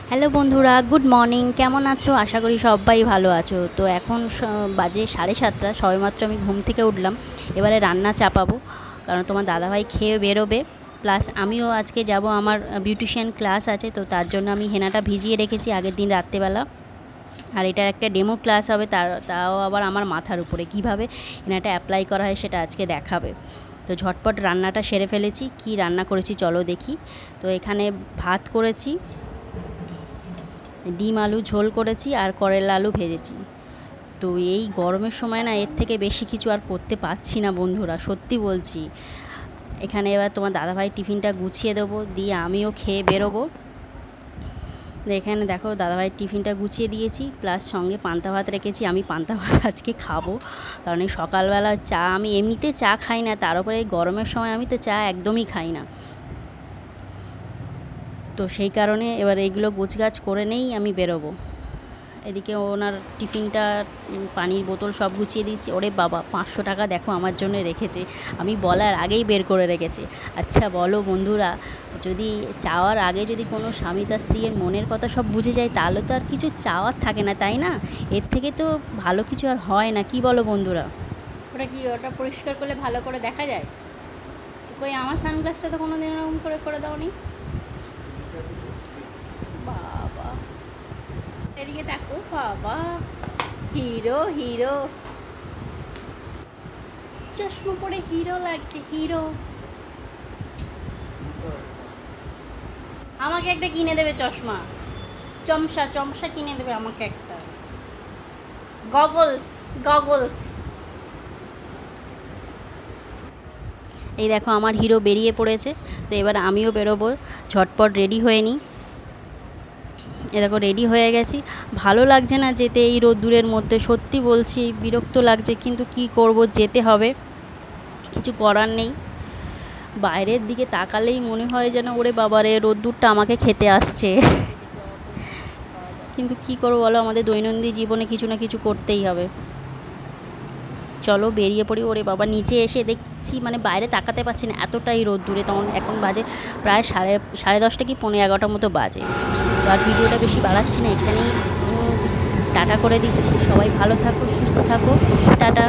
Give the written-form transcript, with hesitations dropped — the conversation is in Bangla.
হ্যালো বন্ধুরা, গুড মর্নিং। কেমন আছো? আশা করি সবাই ভালো আছো। তো এখন বাজে 7:30, সবেমাত্র আমি ঘুম থেকে উঠলাম। এবারে রান্না চাপাবো, কারণ তোমার দাদাভাই খেয়ে বেরোবে। প্লাস আমিও আজকে যাব, আমার বিউটিশিয়ান ক্লাস আছে, তো তার জন্য আমি হেনাটা ভিজিয়ে রেখেছি আগের দিন রাত্রেবেলা। আর এটার একটা ডেমো ক্লাস হবে, তাও আবার আমার মাথার উপরে কীভাবে হেনাটা অ্যাপ্লাই করা হয় সেটা আজকে দেখাবে। তো ঝটপট রান্নাটা সেরে ফেলেছি। কি রান্না করেছি চলো দেখি। তো এখানে ভাত করেছি, ডিম আলু ঝোল করেছি, আর করলা আলু ভেজেছি। তো এই গরমের সময় না এর থেকে বেশি কিছু আর করতে পারছি না বন্ধুরা, সত্যি বলছি। এখানে এবার তোমার দাদাভাই টিফিনটা গুছিয়ে দেবো, দিয়ে আমিও খেয়ে বেরোবো। এখানে দেখো দাদাভাইয়ের টিফিনটা গুছিয়ে দিয়েছি, প্লাস সঙ্গে পান্তা ভাত রেখেছি। আমি পান্তা ভাত আজকে খাবো, কারণ এই সকালবেলা চা, আমি এমনিতে চা খাই না, তার উপরে এই গরমের সময় আমি তো চা একদমই খাই না। তো সেই কারণে এবার এইগুলো গোছগাছ করে নেই, আমি বেরোবো। এদিকে ওনার টিফিনটা, পানির বোতল সব গুছিয়ে দিয়েছি। ওরে বাবা, 500 টাকা দেখো আমার জন্য রেখেছে, আমি বলার আগেই বের করে রেখেছে। আচ্ছা বলো বন্ধুরা, যদি চাওয়ার আগে যদি কোনো স্বামী তার স্ত্রীর মনের কথা সব বুঝে যায়, তাহলে তো আর কিছু চাওয়ার থাকে না, তাই না? এর থেকে তো ভালো কিছু আর হয় না, কি বলো বন্ধুরা? ওটা কি, ওটা পরিষ্কার করলে ভালো করে দেখা যায়? কই আমার সানগ্লাসটা তো কোনো দিন এরকম করে করে দাওনি। বাবা, এদিকে দেখো, বাবা হিরো হিরো, চশমা পরে হিরো লাগছে, হিরো। আমাকে একটা কিনে দেবে চশমা, চমসা চমসা কিনে দেবে আমাকে একটা, গগলস, গগলস। এই দেখো আমার হিরো বেরিয়ে পড়েছে। তো এবার আমিও বেরোবো, ঝটপট রেডি হয়ে নিই। এ দেখো রেডি হয়ে গেছি। ভালো লাগছে না যেতে এই রোদ্দুরের মধ্যে, সত্যি বলছি, বিরক্ত লাগছে, কিন্তু কি করব, যেতে হবে, কিছু করার নেই। বাইরের দিকে তাকালেই মনে হয় যেন ওরে বাবারে রোদ্দুরটা আমাকে খেতে আসছে। কিন্তু কি করবো বলো, আমাদের দৈনন্দিন জীবনে কিছু না কিছু করতেই হবে। চলো বেরিয়ে পড়ি। ওরে বাবা, নিচে এসে দেখছি মানে বাইরে তাকাতে পারছি না, এতটাই রোদ্দুরে। তখন এখন বাজে প্রায় সাড়ে 10টা কি 11:15 মতো বাজে। তো আর ভিডিওটা বেশি বাড়াচ্ছি না, এখানেই টাটা করে দিচ্ছি। সবাই ভালো থাকো, সুস্থ থাকো, টাটা।